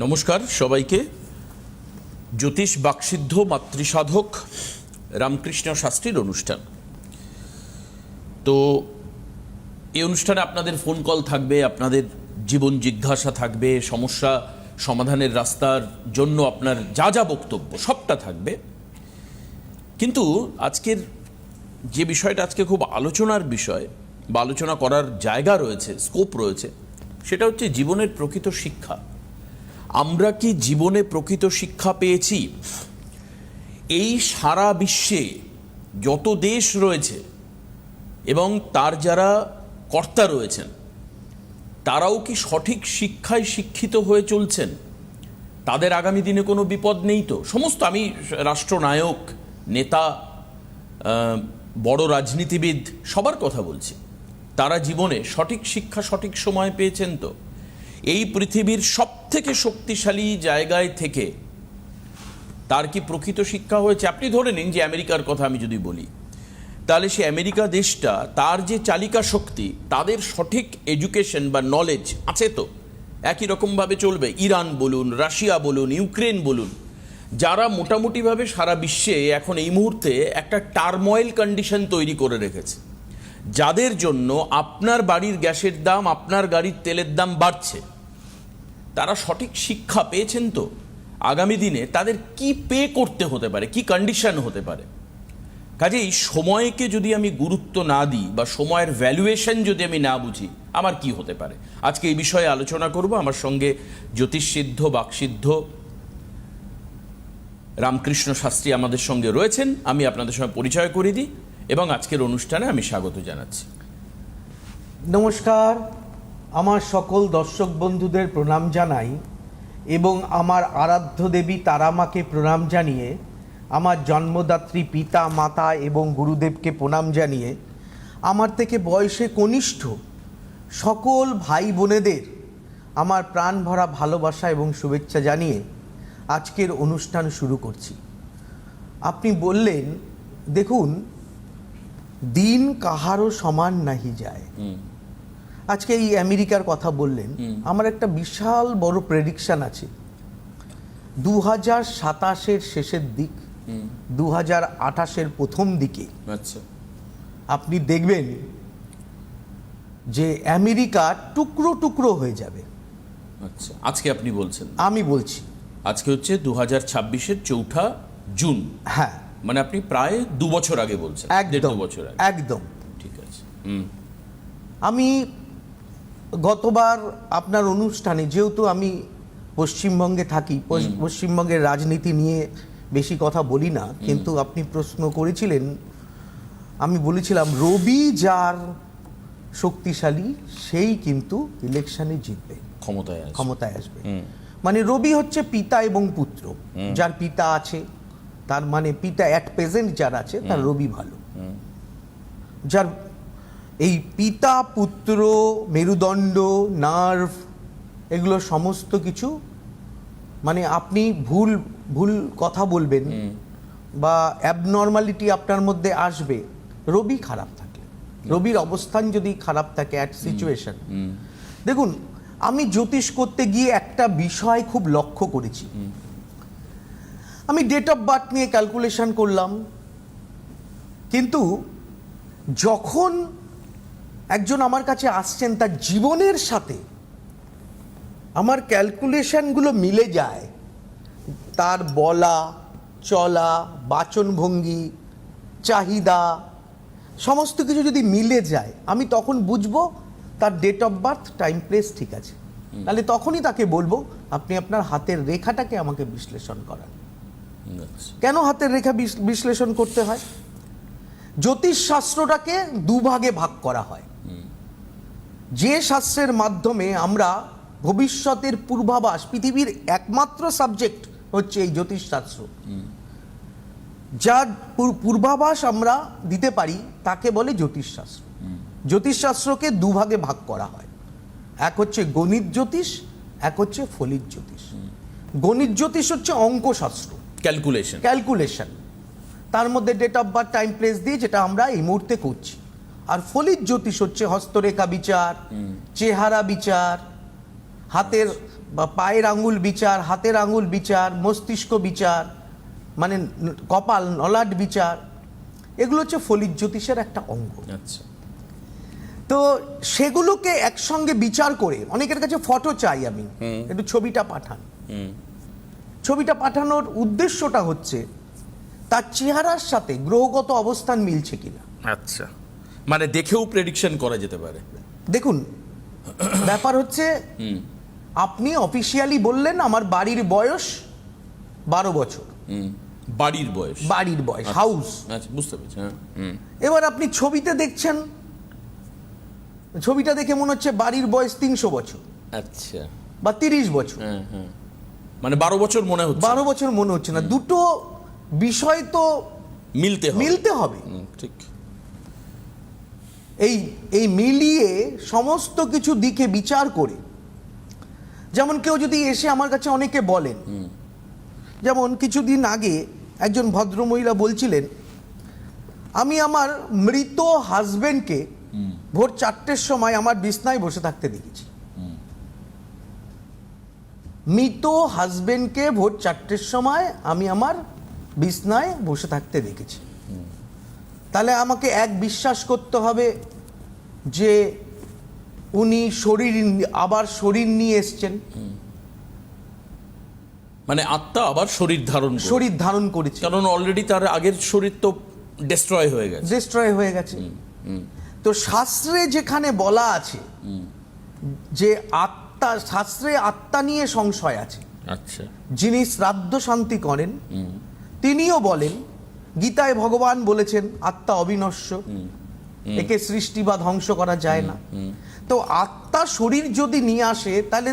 নমস্কার সবাইকে। জ্যোতিষ বাকসিদ্ধ মাতৃসাধক রামকৃষ্ণ শাস্ত্রীর অনুষ্ঠান। তো এই অনুষ্ঠানে আপনাদের ফোন কল থাকবে, আপনাদের জীবন জিজ্ঞাসা থাকবে, সমস্যা সমাধানের রাস্তার জন্য আপনার যা যা বক্তব্য সবটা থাকবে। কিন্তু আজকের যে বিষয়টা আজকে খুব আলোচনার বিষয় বা আলোচনা করার জায়গা রয়েছে, স্কোপ রয়েছে, সেটা হচ্ছে জীবনের প্রকৃত শিক্ষা। আমরা কি জীবনে প্রকৃত শিক্ষা পেয়েছি? এই সারা বিশ্বে যত দেশ রয়েছে এবং তার যারা কর্তা রয়েছেন, তারাও কি সঠিক শিক্ষায় শিক্ষিত হয়ে চলছেন? তাদের আগামী দিনে কোনো বিপদ নেই তো? সমস্ত, আমি রাষ্ট্রনায়ক, নেতা, বড় রাজনীতিবিদ সবার কথা বলছি। তারা জীবনে সঠিক শিক্ষা সঠিক সময় পেয়েছেন তো? এই পৃথিবীর সবথেকে শক্তিশালী জায়গায় থেকে তার কি প্রকৃত শিক্ষা হয়েছে? আপনি ধরে নিন যে আমেরিকার কথা আমি যদি বলি, তাহলে সে আমেরিকা দেশটা, তার যে চালিকা শক্তি, তাদের সঠিক এডুকেশন বা নলেজ আছে তো? একই রকমভাবে চলবে ইরান বলুন, রাশিয়া বলুন, ইউক্রেন বলুন, যারা মোটামুটিভাবে সারা বিশ্বে এখন এই মুহূর্তে একটা টার্ময়েল কন্ডিশন তৈরি করে রেখেছে, যাদের জন্য আপনার বাড়ির গ্যাসের দাম, আপনার গাড়ির তেলের দাম বাড়ছে। তারা সঠিক শিক্ষা পেয়েছেন তো? আগামী দিনে তাদের কি পে করতে হতে পারে, কি কন্ডিশন হতে পারে? কাজেই সময়কে যদি আমি গুরুত্ব না দিই বা সময়ের ভ্যালুয়েশন যদি আমি না বুঝি, আমার কি হতে পারে? আজকে এই বিষয়ে আলোচনা করব। আমার সঙ্গে জ্যোতিষসিদ্ধ বাকসিদ্ধ রামকৃষ্ণ শাস্ত্রী আমাদের সঙ্গে রয়েছেন। আমি আপনাদের সঙ্গে পরিচয় করে দিই এবং আজকের অনুষ্ঠানে আমি স্বাগত জানাচ্ছি। নমস্কার, আমার সকল দর্শক বন্ধুদের প্রণাম জানাই এবং আমার আরাধ্য দেবী তারামাকে প্রণাম জানিয়ে, আমার জন্মদাত্রী পিতা মাতা এবং গুরুদেবকে প্রণাম জানিয়ে, আমার থেকে বয়সে কনিষ্ঠ সকল ভাই বোনেদের আমার প্রাণ ভরা ভালোবাসা এবং শুভেচ্ছা জানিয়ে আজকের অনুষ্ঠান শুরু করছি। আপনি বললেন, দেখুন, দিন কাহারও সমান নাহি যায়। আজকে এই আমেরিকার কথা বললেন, আমার একটা বিশাল বড় প্রেডিকশন আছে। 2027-এর শেষের দিক, 2028-এর প্রথম দিকে আচ্ছা, আপনি দেখবেন যে আমেরিকা টুকরো টুকরো হয়ে যাবে। আচ্ছা, আজকে আপনি বলছেন? আমি বলছি আজকে হচ্ছে 2026-এর 4 জুন। হ্যাঁ, মানে আপনি প্রায় 2 বছর আগে বলছেন। একদম 2 বছর আগে। একদম ঠিক আছে। আমি গতবার আপনার অনুষ্ঠানে, যেহেতু আমি পশ্চিমবঙ্গে থাকি, পশ্চিমবঙ্গের রাজনীতি নিয়ে বেশি কথা বলি না, কিন্তু আপনি প্রশ্ন করেছিলেন, আমি বলেছিলাম রবি যার শক্তিশালী সেই কিন্তু ইলেকশনে জিতবে, ক্ষমতায় আসবে। মানে রবি হচ্ছে পিতা এবং পুত্র। যার পিতা আছে, তার মানে পিতা অ্যাট প্রেজেন্ট যার আছে, তার রবি ভালো। যার এই পিতা পুত্র, মেরুদণ্ড, নার্ভ, এগুলো সমস্ত কিছু, মানে আপনি ভুল ভুল কথা বলবেন বা অ্যাবনর্মালিটি আপনার মধ্যে আসবে রবি খারাপ থাকলে। রবির অবস্থান যদি খারাপ থাকে, অ্যাট সিচুয়েশন। দেখুন, আমি জ্যোতিষ করতে গিয়ে একটা বিষয় খুব লক্ষ্য করেছি। আমি ডেট অফ বার্থ নিয়ে ক্যালকুলেশন করলাম, কিন্তু যখন একজন আমার কাছে আসছেন, তার জীবনের সাথে আমার ক্যালকুলেশনগুলো মিলে যায়, তার বলা চলা, বাচনভঙ্গি, চাহিদা, সমস্ত কিছু যদি মিলে যায়, আমি তখন বুঝবো তার date of birth, time, place ঠিক আছে। তাহলে তখনই তাকে বলবো, আপনি আপনার হাতের রেখাটাকে আমাকে বিশ্লেষণ করান। কেন হাতের রেখা বিশ্লেষণ করতে হয়? জ্যোতিষ শাস্ত্রটাকে দুভাগে ভাগ করা হয়। যে শাস্ত্রের মাধ্যমে আমরা ভবিষ্যতের পূর্বাভাস, পৃথিবীর একমাত্র সাবজেক্ট হচ্ছে এই জ্যোতিষ শাস্ত্র, যার পূর্বাভাস আমরা দিতে পারি তাকে বলে জ্যোতিষ শাস্ত্র। জ্যোতিষ শাস্ত্রকে দুভাগে ভাগ করা হয়, এক হচ্ছে গণিত জ্যোতিষ, এক হচ্ছে ফলিত জ্যোতিষ। গণিত জ্যোতিষ হচ্ছে অঙ্কশাস্ত্র, ক্যালকুলেশন, তার মধ্যে date of birth, time, place দিয়ে, যেটা আমরা এই মুহূর্তে করছি। আর ফলিত জ্যোতিষ হচ্ছে হস্তরেখা বিচার, চেহারা বিচার, হাতের বা পায়ের আঙ্গুল বিচার, হাতের আঙ্গুল বিচার, মস্তিষ্ক বিচার, মানে কপাল নলাট বিচার, এগুলো হচ্ছে ফলিত জ্যোতিষের একটা অঙ্গ। আচ্ছা। তো সেগুলোকে একসঙ্গে বিচার করে, অনেকের কাছে ফটো চাই আমি, একটু ছবিটা পাঠান। ছবিটা পাঠানোর উদ্দেশ্যটা হচ্ছে তার চেহারার সাথে গ্রহগত অবস্থান মিলছে কিনা। আচ্ছা, মানে দেখেও প্রেডিকশন করা যেতে পারে। দেখুন, ব্যাপার হচ্ছে আপনি অফিসিয়ালি বললেন আমার বাড়ির বয়স 12 বছর, বাড়ির বয়স, বাড়ির বয়স, হাউস। আচ্ছা, বুঝতে পেরেছি। হ্যাঁ। এবার আপনি ছবিতে দেখছেন, ছবিটা দেখে মনে হচ্ছে বাড়ির বয়স 300 বছর আচ্ছা, বা 30 বছর। হ্যাঁ, মানে 12 বছর মনে হচ্ছে। 12 বছর মনে হচ্ছে না। দুটো বিষয় তো মিলতে হবে। ঠিক। এই মিলিয়ে সমস্ত কিছু দিকে বিচার করে, যেমন কেউ যদি এসে আমার কাছে অনেকে বলেন, যেমন কিছুদিন আগে একজন ভদ্রমহিলা বলছিলেন, আমি আমার মৃত হাজবেন্ডকে ভোর 4টের সময় আমার বিছনায় বসে থাকতে দেখেছি। মৃত হাজবেন্ডকে ভোর 4টের সময় আমি আমার বিছনায় বসে থাকতে দেখেছি। তাহলে আমাকে বিশ্বাস করতে হবে যে উনি আবার শরীর নিয়ে এসছেন, মানে আত্মা আবার শরীর ধারণ করেছে, কারণ অলরেডি তার আগের শরীর তো ডিস্ট্রয় হয়ে গেছে। তো শাস্ত্রে যেখানে বলা আছে যে আত্মা, শাস্ত্রে আত্মা নিয়ে সংশয় আছে। আচ্ছা। যিনি শ্রাদ্ধ শান্তি করেন তিনিও বলেন, গীতায় ভগবান বলেছেন আত্মা অবিনশ্বর, একে সৃষ্টি বা ধ্বংস করা যায় না। তো আত্মা শরীর যদি নিয়ে আসে, তাহলে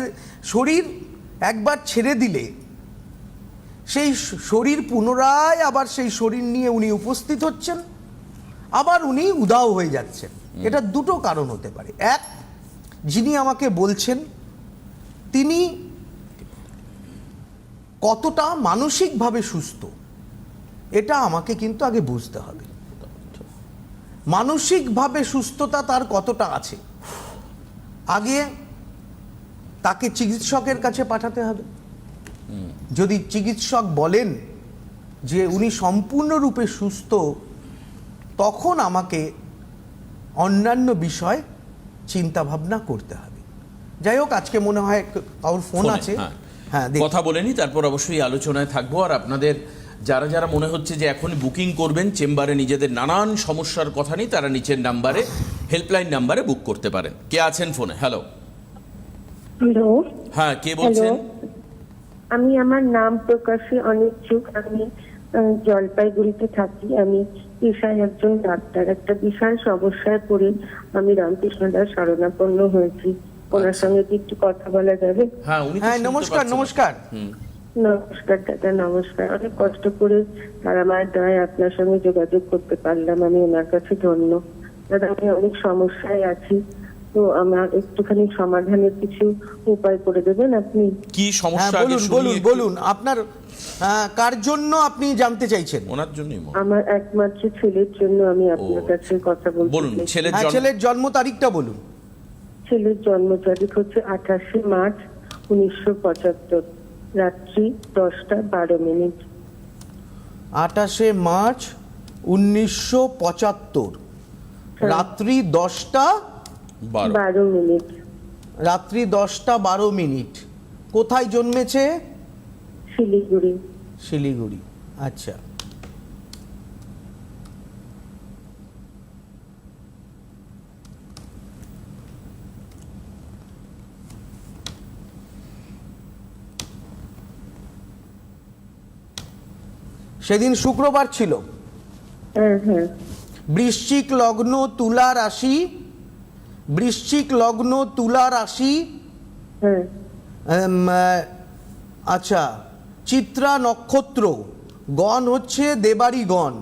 শরীর একবার ছেড়ে দিলে সেই শরীর পুনরায় আবার সেই শরীর নিয়ে উনি উপস্থিত হচ্ছেন, আবার উনি উধাও হয়ে যাচ্ছেন। এটা দুটো কারণ হতে পারে। এক, যিনি আমাকে বলছেন তিনি কতটা মানসিকভাবে সুস্থ, এটা আমাকে কিন্তু আগে বুঝতে হবে। মানসিকভাবে সুস্থতা তার কতটা আছে, আগে তাকে চিকিৎসকের কাছে পাঠাতে হবে। যদি চিকিৎসক বলেন যে উনি সম্পূর্ণরূপে সুস্থ, তখন আমাকে অন্যান্য বিষয় চিন্তা ভাবনা করতে হবে। যাই হোক, আজকে মনে হয় কারোর ফোন আছে। হ্যাঁ, কথা বলে নি, তারপর অবশ্যই আলোচনায় থাকবো। আর আপনাদের যারা যারা মনে হচ্ছে যে এখন বুকিং করবেন চেম্বারে, নিজেদের নানান সমস্যার কথা নেই, তারা নিচের নাম্বারে, হেল্পলাইন নাম্বারে বুক করতে পারেন। কে আছেন ফোনে? হ্যালো। হ্যালো। হ্যাঁ, কে বলছেন? আমি, আমার নাম প্রকাশে অনিচ্ছুক। আমি জলপাইগুড়িতে থাকি। আমি পেশায় একজন ডাক্তার। একটা বিশাল সমস্যায় পড়ে আমি রামকৃষ্ণ দাস শরণাপন্ন হয়েছি। ওনার সঙ্গে কি একটু কথা বলা যাবে? হ্যাঁ, নমস্কার। নমস্কার দাদা, নমস্কার। অনেক কষ্ট করে তারা মায়ের দয়ায় আপনার সঙ্গে যোগাযোগ করতে পারলাম, আমি ওনার কাছে ধন্য। দাদা, আমি অনেক সমস্যায় আছি, তো আমার একটুখানি সমাধানের কিছু উপায় করে দেবেন আপনি? কি সমস্যা? বলুন আপনার কার জন্য আপনি জানতে চাইছেন? ওনার জন্যই। আমার একমাত্র ছেলের জন্য আমি আপনার কাছে কথা বলতে বলুন। ছেলের জন্ম তারিখটা বলুন। ছেলের জন্ম তারিখ হচ্ছে 28শে মার্চ 1975, রাত্রি 10টা 12 মিনিট। 28শে মার্চ 1975, রাত্রি 10টা 12 মিনিট। রাত্রি 10টা 12 মিনিট। কোথায় জন্মেছে? শিলিগুড়ি। আচ্ছা। সেদিন শুক্রবার ছিল। বৃশ্চিক লগ্ন, তুলা রাশি। বৃশ্চিক লগ্ন, তুলা রাশি। আচ্ছা, চিত্রা নক্ষত্র, গণ হচ্ছে দেবারি গণ।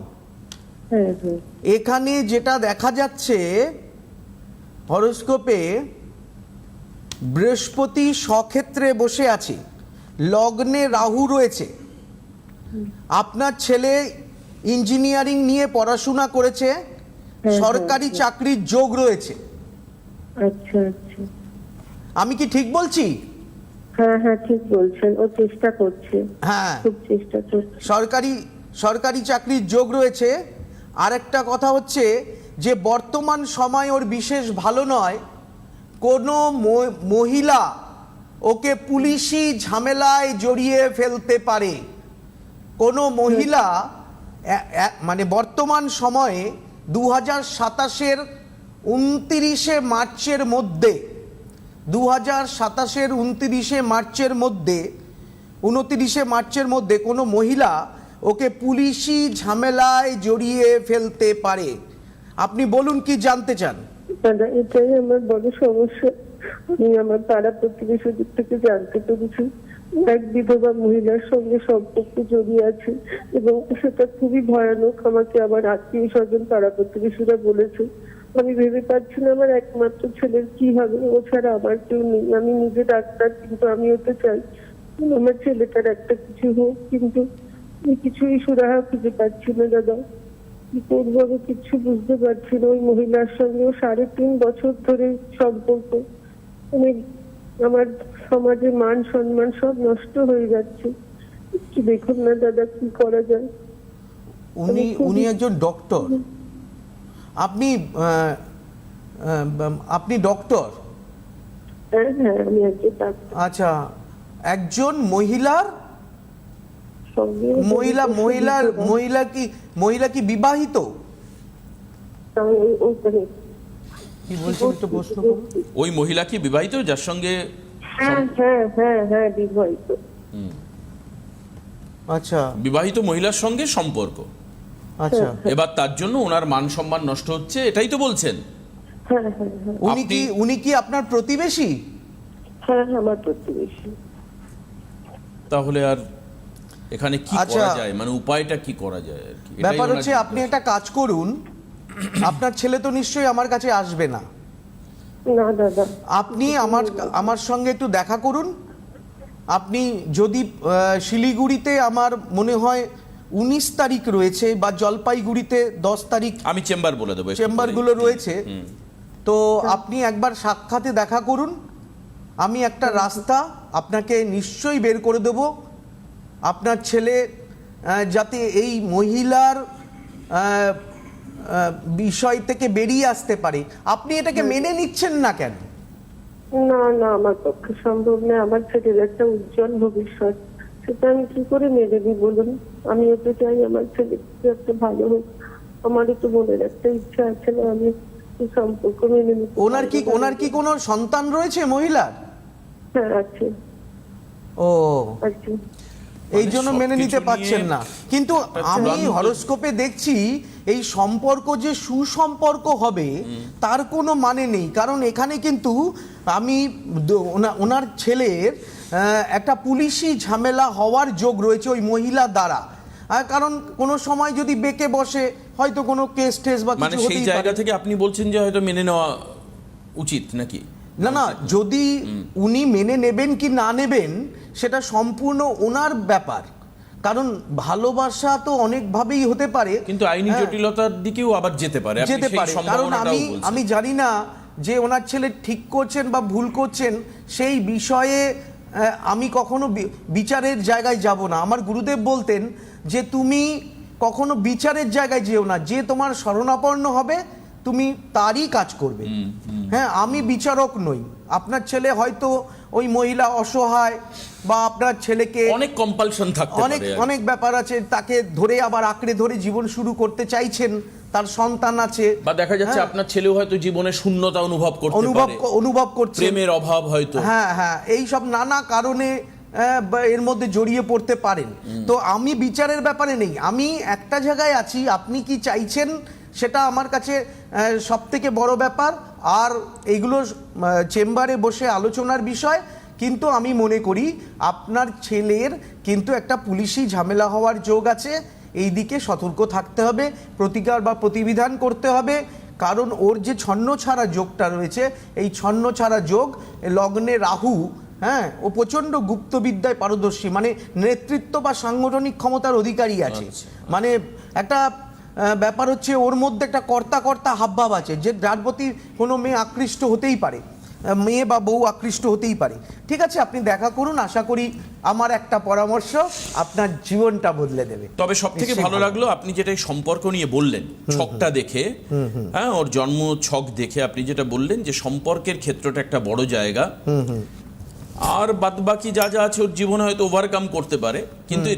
এখানে যেটা দেখা যাচ্ছে হরোস্কোপে, বৃহস্পতি স্বক্ষেত্রে বসে আছে, লগ্নে রাহু রয়েছে। আপনার ছেলে ইঞ্জিনিয়ারিং নিয়ে পড়াশোনা করেছে, সরকারি চাকরির যোগ রয়েছে। আচ্ছা আচ্ছা। আমি কি ঠিক বলছি? হ্যাঁ হ্যাঁ ঠিক বলছেন, ও চেষ্টা করছে, হ্যাঁ, খুব চেষ্টা করছে। সরকারি চাকরির যোগ রয়েছে। আরেকটা কথা হচ্ছে যে বর্তমান সময় ওর বিশেষ ভালো নয়। কোনো মহিলা ওকে পুলিশি ঝামেলায় জড়িয়ে ফেলতে পারে। কোনো মহিলা মানে বর্তমান সময়ে 2027-এর 29শে মার্চের মধ্যে 2027-এর 29শে মার্চের মধ্যে 29শে মার্চের মধ্যে কোনো মহিলা ওকে পুলিশি ঝামেলায় জড়িয়ে ফেলতে পারে। আপনি বলুন কি জানতে চান? দাদা এটাই আমার বড় সমস্যা। আমি আমার পাড়া প্রতিবেশীদের থেকে জানতে পেরেছি এক বিধবা মহিলার সঙ্গে সম্পর্ক জড়িয়ে আছে এবং সেটা খুবই ভয়ানক। আমাকে আমার আত্মীয় স্বজন পাড়া প্রতিবেশীরা বলেছে। আমি ভেবে পাচ্ছি না আমার একমাত্র ছেলের কি হবে, ও ছাড়া আমার কেউ নেই। আমি নিজে ডাক্তার, কিন্তু আমি হতে চাই আমার ছেলেটার একটা কিছু হোক, কিন্তু আমি কিছুই সুরাহা খুঁজে পাচ্ছি না দাদা। কি করবো আমি কিছু বুঝতে পারছি না। ওই মহিলার সঙ্গে 3.5 বছর ধরে সম্পর্ক। মানে আমার সমাজে মান সম্মান সব নষ্ট হয়ে যাচ্ছে। একটু দেখুন না দাদা কি করা যায়। উনি একজন ডক্টর। আপনি আপনি ডক্টর? হ্যাঁ হ্যাঁ আমি একজন ডাক্তার। আচ্ছা, একজন মহিলার সঙ্গে মহিলা কি বিবাহিত? ওখানে কি বলছেন একটু প্রশ্ন করুন। ওই মহিলা কি বিবাহিত যার সঙ্গে? হ্যাঁ হ্যাঁ হ্যাঁ হ্যাঁ বিবাহিত। আচ্ছা, বিবাহিত মহিলার সঙ্গে সম্পর্ক। আচ্ছা, এবার তার জন্য ওনার মান সম্মান নষ্ট হচ্ছে, এটাই তো বলছেন? হ্যাঁ হ্যাঁ হ্যাঁ উনি কি আপনার প্রতিবেশী? হ্যাঁ আমার প্রতিবেশী। তাহলে আর এখানে কি আচ্ছা, করা যায়, মানে উপায়টা কি করা যায় আর কি? এটাই ব্যাপার ওনার হচ্ছে আপনি জিজ্ঞাসা। একটা কাজ করুন। আপনার ছেলে তো নিশ্চয়ই আমার কাছে আসবে না। না দাদা। আপনি আমার সঙ্গে একটু দেখা করুন। আপনি যদি শিলিগুড়িতে আমার মনে হয় 19 তারিখ রয়েছে, বা জলপাইগুড়িতে 10 তারিখ আমি চেম্বার বলে দেবো, একটু চেম্বারগুলো পরেই। রয়েছে। তো আপনি একবার সাক্ষাতে দেখা করুন। আমি একটা রাস্তা আপনাকে নিশ্চয়ই বের করে দেব। আপনার ছেলে যাতে এই মহিলার বিষয় থেকে বেরিয়ে আসতে পারে। আপনি এটাকে মেনে নিচ্ছেন না কেন? না না আমার পক্ষে সম্ভব না। আমার ছেলের একটা উজ্জ্বল ভবিষ্যৎ, সেটা আমি কি করে মেনে দিই বলুন? আমি তো চাই আমার ছেলে একটা ভালো হোক। আমারও তো মনের একটা ইচ্ছা আছে না, আমি এই সম্পর্ক মেনে নিতে ওনার কি কোনো সন্তান রয়েছে মহিলার? হ্যাঁ আছে। ও, আছে। এই জন্য মেনে নিতে সবকিছু পাচ্ছেন নিয়ে না। কিন্তু আমি চূড়ান্ত- হরোস্কোপে দেখছি এই সম্পর্ক যে সুসম্পর্ক হবে তার কোনো মানে নেই। কারণ এখানে কিন্তু আমি ওনার ছেলের একটা পুলিশি ঝামেলা হওয়ার যোগ রয়েছে ওই মহিলা দ্বারা। কারণ কোনো সময় যদি বেঁকে বসে হয়তো কোনো কেস টেস বা মানে কিছু সেই হতেই জায়গা পারে। থেকে আপনি বলছেন যে হয়তো মেনে নেওয়া উচিত নাকি? না, যদি উনি মেনে নেবেন কি না নেবেন সেটা সম্পূর্ণ ওনার ব্যাপার। কারণ ভালোবাসা তো অনেকভাবেই হতে পারে, কিন্তু আইনি জটিলতার দিকেও আবার যেতে পারে, আপনি যেতে সেই পারে। কারণ সম্ভাবনাটাও বলছেন। আমি জানি না যে ওনার ছেলে ঠিক করছেন বা ভুল করছেন সেই বিষয়ে। আমি কখনো বিচারের জায়গায় যাব না। আমার গুরুদেব বলতেন যে তুমি কখনো বিচারের জায়গায় যেও না, যে তোমার শরণাপন্ন হবে তুমি তারই কাজ করবে। হ্যাঁ, আমি বিচারক নই। আপনার ছেলে হয়তো ওই মহিলা অসহায়, বা আপনার ছেলেকে অনেক কম্পালশন থাকতে অনেক পারে। অনেক ব্যাপার আছে, তাকে ধরে আবার আঁকড়ে ধরে জীবন শুরু করতে চাইছেন, তার সন্তান আছে, বা দেখা যাচ্ছে হ্যাঁ, আপনার ছেলেও হয়তো জীবনে শূন্যতা অনুভব করতে পারে, অনুভব করছে, প্রেমের অভাব হয়তো। হ্যাঁ হ্যাঁ, এই সব নানা কারণে এর মধ্যে জড়িয়ে পড়তে পারেন। তো আমি বিচারের ব্যাপারে নেই, আমি একটা জায়গায় আছি। আপনি কি চাইছেন সেটা আমার কাছে সব থেকে বড় ব্যাপার। আর এইগুলো চেম্বারে বসে আলোচনার বিষয়। কিন্তু আমি মনে করি আপনার ছেলের কিন্তু একটা পুলিশি ঝামেলা হওয়ার যোগ আছে। এই দিকে সতর্ক থাকতে হবে, প্রতিকার বা প্রতিবিধান করতে হবে। কারণ ওর যে ছন্নছাড়া যোগটা রয়েছে, এই ছন্নছাড়া যোগ লগ্নে রাহু, হ্যাঁ, ও প্রচণ্ড গুপ্তবিদ্যায় পারদর্শী, মানে নেতৃত্ব বা সাংগঠনিক ক্ষমতার অধিকারী আছে। মানে একটা ব্যাপার হচ্ছে ওর মধ্যে একটা কর্তা হাবভাব আছে, যে যার প্রতি কোনো মেয়ে আকৃষ্ট হতেই পারে। মেয়ে বা বউ আকৃষ্ট হতেই পারে। ঠিক আছে, আপনি দেখা করুন, আশা করি আমার একটা পরামর্শ আপনার জীবনটা বদলে দেবে। তবে সব থেকে ভালো লাগলো আপনি যেটা এই সম্পর্ক নিয়ে বললেন, ছকটা দেখে, হ্যাঁ, ওর জন্ম ছক দেখে আপনি যেটা বললেন যে সম্পর্কের ক্ষেত্রটা একটা বড় জায়গা, আর বাদ বাকি যা যা আছে ওর জীবনে হয়তো ওভারকাম করতে পারে, কিন্তু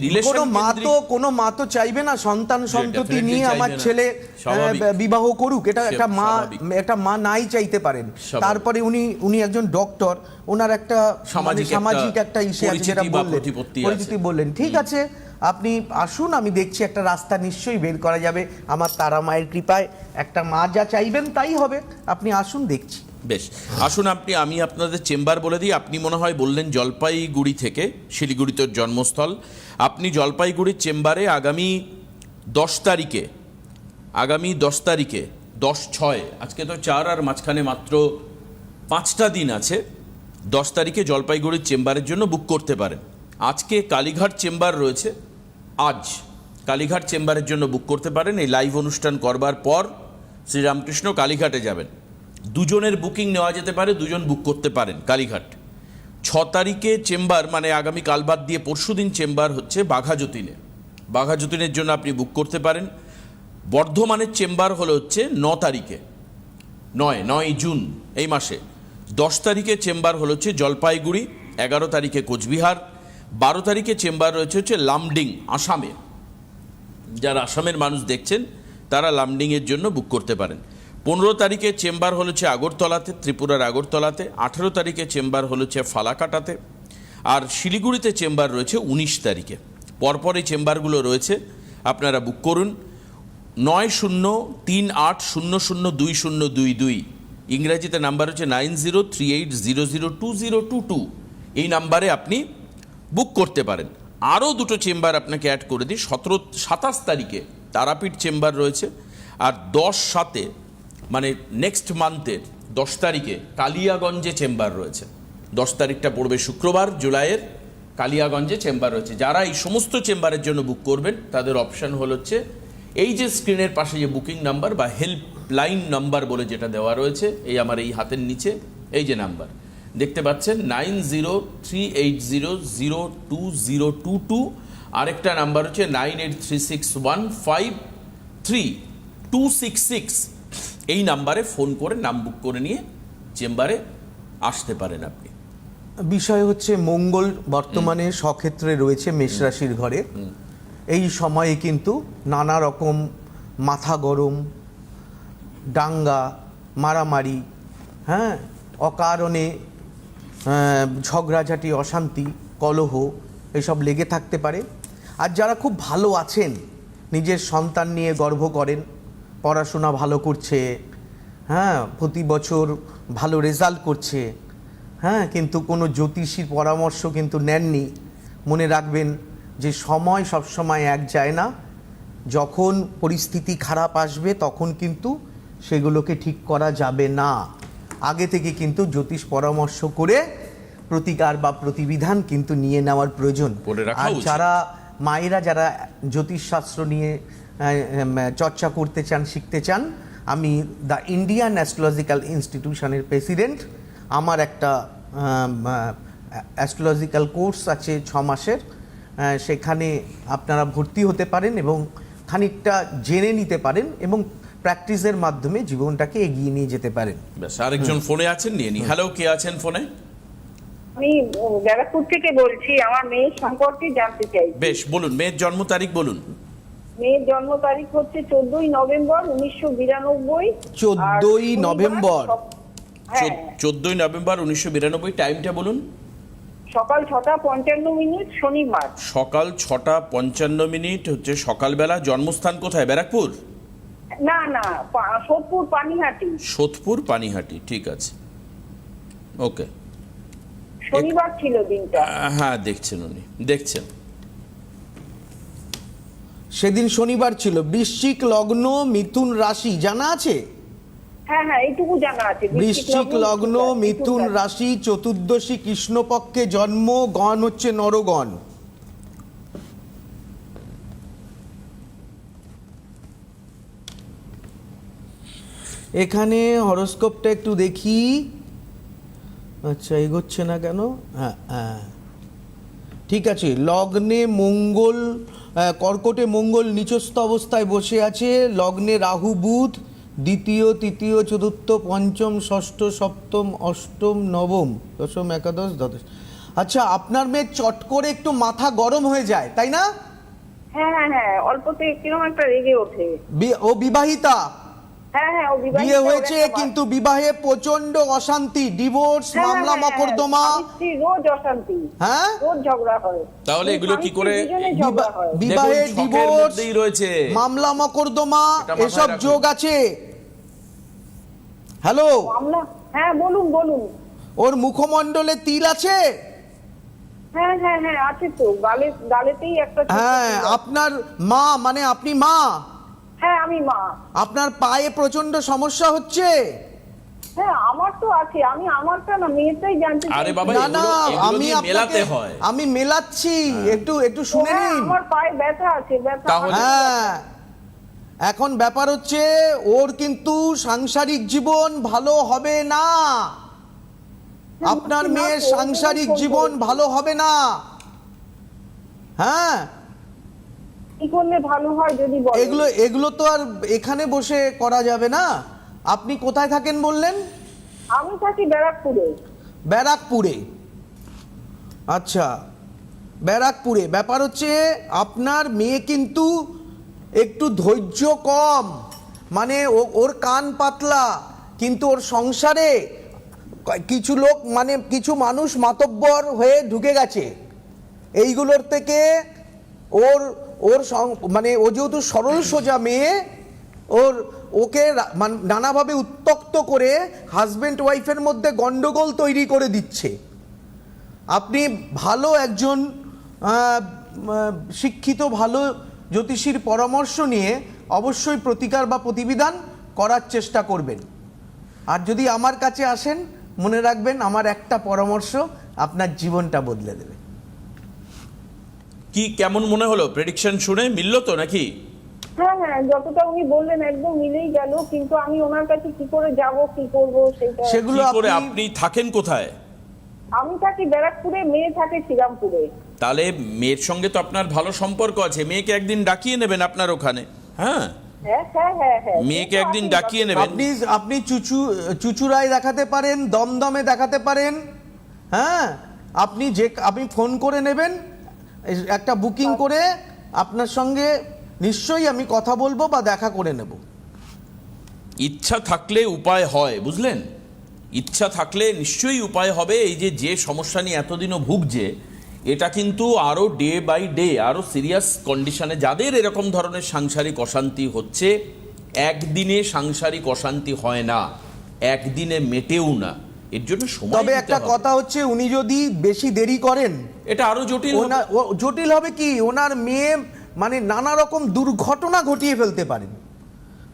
কোনো মা তো চাইবে না সন্তান সন্ততি definitely নিয়ে আমার চাইবে না। ছেলে স্বাভাবিক। বিবাহ করুক, এটা স্বাভাবিক। একটা মা নাই চাইতে পারেন। স্বাভাবিক। তারপরে উনি একজন ডক্টর, ওনার একটা সামাজিক একটা ইস্যু আছে, যেটা পরিচিতি বললেন। ঠিক আছে, আপনি আসুন, আমি দেখছি একটা রাস্তা নিশ্চয়ই বের করা যাবে। আমার তারা মায়ের কৃপায় একটা মা যা চাইবেন তাই হবে। আপনি আসুন, দেখছি। বেশ, আসুন আমি আপনাদের চেম্বার বলে দিই। আপনি মনে হয় বললেন জলপাইগুড়ি থেকে, শিলিগুড়ি তোর জন্মস্থল। আপনি জলপাইগুড়ির চেম্বারে আগামী 10 তারিখে 10/6, আজকে তো 4 আর মাঝখানে মাত্র 5টা দিন আছে, 10 তারিখে জলপাইগুড়ির চেম্বারের জন্য বুক করতে পারেন। আজকে কালীঘাট চেম্বার রয়েছে, আজ কালীঘাট চেম্বারের জন্য বুক করতে পারেন। এই লাইভ অনুষ্ঠান করবার পর শ্রীরামকৃষ্ণ কালীঘাটে যাবেন, দুজনের বুকিং নেওয়া যেতে পারে, দুজন বুক করতে পারেন কালীঘাট। 6 তারিখে চেম্বার, মানে আগামী কাল বাদ দিয়ে পরশুদিন চেম্বার হচ্ছে বাঘাযতীনে। বাঘাযতীনের জন্য আপনি বুক করতে পারেন। বর্ধমানের চেম্বার হচ্ছে 9 তারিখে, 9 জুন এই মাসে। 10 তারিখে চেম্বার হচ্ছে জলপাইগুড়ি, 11 তারিখে কোচবিহার, 12 তারিখে চেম্বার হচ্ছে লামডিং, আসামে। যারা আসামের মানুষ দেখছেন তারা লামডিংয়ের জন্য বুক করতে পারেন। 15 তারিখে চেম্বার হচ্ছে আগরতলাতে, ত্রিপুরার আগরতলাতে। 18 তারিখে চেম্বার হচ্ছে ফালাকাটাতে। আর শিলিগুড়িতে চেম্বার রয়েছে 19 তারিখে। পরপর এই চেম্বারগুলো রয়েছে, আপনারা বুক করুন। 9038002022, ইংরেজিতে নাম্বার হচ্ছে 9038002022। এই নাম্বারে আপনি বুক করতে পারেন। আরও দুটো চেম্বার আপনাকে অ্যাড করে দিই। 27 তারিখে তারাপীঠ চেম্বার রয়েছে, আর 10/7 মানে নেক্সট মান্থের 10 তারিখে কালিয়াগঞ্জে চেম্বার রয়েছে। 10 তারিখটা পড়বে শুক্রবার, জুলাইয়ের। কালিয়াগঞ্জে চেম্বার রয়েছে। যারা এই সমস্ত চেম্বারের জন্য বুক করবেন তাদের অপশান হচ্ছে এই যে স্ক্রিনের পাশে যে বুকিং নাম্বার বা হেল্পলাইন নাম্বার বলে যেটা দেওয়া রয়েছে, এই আমার এই হাতের নিচে এই যে নাম্বার দেখতে পাচ্ছেন, 9038002022। আরেকটা নাম্বার হচ্ছে 9836153266। এই নাম্বারে ফোন করে নাম বুক করে নিয়ে চেম্বারে আসতে পারেন আপনি। বিষয় হচ্ছে মঙ্গল বর্তমানে স্বক্ষেত্রে রয়েছে মেষ রাশির ঘরে। এই সময়ে কিন্তু নানা রকম মাথা গরম, দাঙ্গা, মারামারি, হ্যাঁ, অকারণে ঝগড়াঝাটি, অশান্তি, কলহ এসব লেগে থাকতে পারে। আর যারা খুব ভালো আছেন, নিজের সন্তান নিয়ে গর্ব করেন, পড়াশোনা ভালো করছে, হ্যাঁ, প্রতি বছর ভালো রেজাল্ট করছে, হ্যাঁ, কিন্তু কোনো জ্যোতিষীর পরামর্শ কিন্তু নেননি, মনে রাখবেন যে সময় সবসময় এক যায় না। যখন পরিস্থিতি খারাপ আসবে তখন কিন্তু সেগুলোকে ঠিক করা যাবে না। আগে থেকে কিন্তু জ্যোতিষ পরামর্শ করে প্রতিকার বা প্রতিবিধান কিন্তু নিয়ে নেওয়ার প্রয়োজন। আর যারা মায়েরা যারা জ্যোতিষশাস্ত্র নিয়ে চর্চা করতে চান, শিখতে চান, আমি দ্য ইন্ডিয়ান অ্যাস্ট্রোলজিক্যাল ইনস্টিটিউশনের প্রেসিডেন্ট। আমার একটা অ্যাস্ট্রোলজিক্যাল কোর্স আছে 6 মাসের, সেখানে আপনারা ভর্তি হতে পারেন এবং খানিকটা জেনে নিতে পারেন এবং প্র্যাকটিসের মাধ্যমে জীবনটাকে এগিয়ে নিয়ে যেতে পারেন। বেশ, আরেকজন ফোনে আছেন, নিয়ে নি। হ্যালো, কে আছেন ফোনে? আমি ব্যারাকপুর থেকে বলছি, আমার মেয়ের সম্পর্কে জানতে চাই। বেশ, বলুন, মেয়ের জন্ম তারিখ বলুন। মেয়ের জন্ম তারিখ হচ্ছে 14ই নভেম্বর 1992। 14ই নভেম্বর, 14ই নভেম্বর 1992। টাইমটা বলুন। সকাল 6:55 শনিবার। সকাল 6:55 হচ্ছে সকালবেলা। জন্মস্থান কোথায়? ব্যারাকপুর? না, সোদপুর পানিহাটি। সোদপুর পানিহাটি, ঠিক আছে, ওকে। শনিবার ছিল দিনটা। হ্যাঁ, দেখছেন উনি, দেখছেন সেদিন শনিবার ছিল। বৃশ্চিক লগ্ন, মিথুন রাশি জানা আছে? হ্যাঁ, এইটুকু জানা আছে। বৃশ্চিক লগ্ন, মিথুন রাশি, চতুর্দশী কৃষ্ণপক্ষে জন্ম, গণ হচ্ছে নরগণ। এখানে হরোস্কোপটা একটু দেখি। আচ্ছা, এগোচ্ছে না কেন? হ্যাঁ হ্যাঁ, ঠিক আছে। লগ্নে মঙ্গল, কর্কটে মঙ্গল নিচস্থ অবস্থায় বসে আছে, লগ্নে রাহু বুধ, দ্বিতীয় তৃতীয় চতুর্থ পঞ্চম ষষ্ঠ সপ্তম অষ্টম নবম দশম একাদশ দ্বাদশ। আচ্ছা, আপনার মেয়ে চট করে একটু মাথা গরম হয়ে যায়, তাই না? হ্যাঁ হ্যাঁ হ্যাঁ, অল্পতে কিরকম একটা রেগে ওঠে। ও বিবাহিতা? হ্যাঁ হ্যাঁ, ও বিবাহিত, বিয়ে ওর হয়েছে, একটা কিন্তু বিবাহে প্রচন্ড অশান্তি, ডিভোর্স, হ্যাঁ, মামলা হ্যাঁ, হ্যাঁ, মকদ্দমা। স্বামী-স্ত্রী রোজ অশান্তি, হ্যাঁ, রোজ ঝগড়া হয়। তাহলে এগুলো কি করে? দুজনে ঝগড়া হয়। বিবাহে দেখুন, ছকের ডিভোর্স, মধ্যেই রয়েছে মামলা মকদ্দমা, এটা মাথায় এসব রাখুন। যোগ আছে। হ্যালো, মামলা, হ্যাঁ বলুন বলুন। ওর মুখমণ্ডলে তিল আছে? হ্যাঁ হ্যাঁ হ্যাঁ, আছে তো, গালেতেই একটা ছোট হ্যাঁ। তিল আছে। আপনার মা, মানে আপনি মা, হ্যাঁ আমি মা। আপনার পায়ে প্রচন্ড সমস্যা হচ্ছে? হ্যাঁ আমার তো আছে, আমি আমারটা না, মেয়েটাই জানতে চাই। আরে বাবা, না না, এগুলো আমি দিয়ে মেলাতে আপনাকে হয়। আমি মেলাচ্ছি, একটু শুনে হ্যাঁ, নিন। আমার পায়ে ব্যথা আছে, ব্যথা। তাহলে- হ্যাঁ, এখন ব্যাপার হচ্ছে ওর কিন্তু সাংসারিক জীবন ভালো হবে না। আপনার মেয়ের সাংসারিক জীবন ভালো হবে না। হ্যাঁ, কি করলে ভালো হয় যদি বলেন? এগুলো তো আর এখানে বসে করা যাবে না। আপনি কোথায় থাকেন বললেন? আমি থাকি ব্যারাকপুরে। ব্যারাকপুরে? আচ্ছা, ব্যারাকপুরে। ব্যাপার হচ্ছে আপনার মেয়ে কিন্তু একটু ধৈর্য কম, মানে ওর কান পাতলা, কিন্তু ওর সংসারে কিছু লোক, মানে কিছু মানুষ মাতব্বর হয়ে ঢুকে গেছে। এইগুলোর থেকে মানে ও যেহেতু সরল সোজা মেয়ে, ওকে নানাভাবে উত্ত্যক্ত করে হাজব্যান্ড ওয়াইফের মধ্যে গন্ডগোল তৈরি করে দিচ্ছে। আপনি ভালো একজন শিক্ষিত ভালো জ্যোতিষীর পরামর্শ নিয়ে অবশ্যই প্রতিকার বা প্রতিবিধান করার চেষ্টা করবেন। আর যদি আমার কাছে আসেন, মনে রাখবেন আমার একটা পরামর্শ আপনার জীবনটা বদলে দেবে। কি কেমন মনে হলো? প্রেডিকশন শুনে মিললো তো নাকি? হ্যাঁ হ্যাঁ, যতটা উনি বললেন একদম মিলেই গেল, কিন্তু আমি ওনার কাছে কি করে যাব, কি করব সেটা। সেগুলো কি করে? আপনি থাকেন কোথায়? আমি থাকি ব্যারাকপুরে, মেয়ে থাকে শ্রীরামপুরে। তাহলে মেয়ের সঙ্গে তো আপনার ভালো সম্পর্ক আছে, মেয়েকে একদিন ডাকিয়ে নেবেন আপনার ওখানে। হ্যাঁ, হ্যাঁ হ্যাঁ হ্যাঁ হ্যাঁ, মেয়েকে একদিন ডাকিয়ে নেবেন। আপনি চুচুড়ায় দেখাতে পারেন, দমদমে দেখাতে পারেন। হ্যাঁ, আপনি ফোন করে নেবেন, একটা বুকিং করে আপনার সঙ্গে নিশ্চয়ই আমি কথা বলবো বা দেখা করে নেব। ইচ্ছা থাকলে উপায় হয়, বুঝলেন? ইচ্ছা থাকলে নিশ্চয়ই উপায় হবে। এই যে সমস্যা নিয়ে এতদিনও ভুগছে, এটা কিন্তু আরো ডে বাই ডে আরো সিরিয়াস কন্ডিশনে, যাদের এরকম ধরনের সাংসারিক অশান্তি হচ্ছে, একদিনে সাংসারিক অশান্তি হয় না, একদিনে মেটেও না। এর জন্য সময় তবে দিতে একটা হবে। কথা হচ্ছে, উনি যদি বেশি দেরি করেন, এটা আরো জটিল হবে। জটিল হবে কি, ওনার মেয়ে মানে নানা রকম দুর্ঘটনা ঘটিয়ে ফেলতে পারেন।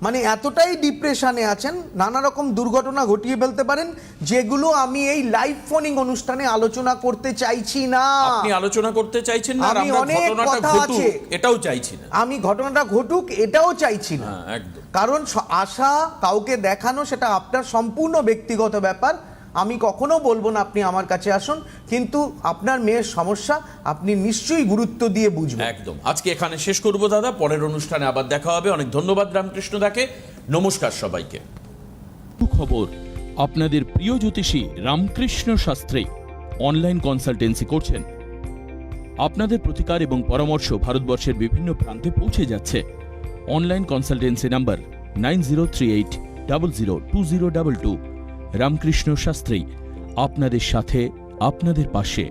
মানে এতটাই ডিপ্রেশনে আছেন, নানা রকম দুর্ঘটনা ঘটিয়ে ফেলতে পারেন, যেগুলো আমি এই লাইভ ফোনিং অনুষ্ঠানে আলোচনা করতে চাইছি না। আপনি আলোচনা করতে চাইছেন না, আর আমি আমরা অনেক ঘটনাটা কথা ঘটুক আছে, এটাও চাইছি না। আমি ঘটনাটা ঘটুক এটাও চাইছি না। হ্যাঁ, একদম। কারণ আশা কাউকে দেখানো সেটা আপনার সম্পূর্ণ ব্যক্তিগত ব্যাপার। আমি কখনো বলবো না আপনি আমার কাছে আসুন, কিন্তু আপনার মেয়ের সমস্যা আপনি নিশ্চয়ই গুরুত্ব দিয়ে বুঝবেন। একদম। আজকে এখানে শেষ করব দাদা, পরের অনুষ্ঠানে আবার দেখা হবে। অনেক ধন্যবাদ রামকৃষ্ণ দাকে, নমস্কার সবাইকে। খবর আপনাদের প্রিয় জ্যোতিষী রামকৃষ্ণ শাস্ত্রী অনলাইন কনসালটেন্সি করছেন। আপনাদের প্রতিকার এবং পরামর্শ ভারতবর্ষের বিভিন্ন প্রান্তে পৌঁছে যাচ্ছে। Online consultancy number 9038002022। Ramakrishna Shastri, আপনাদের সাথে, আপনাদের পাশে।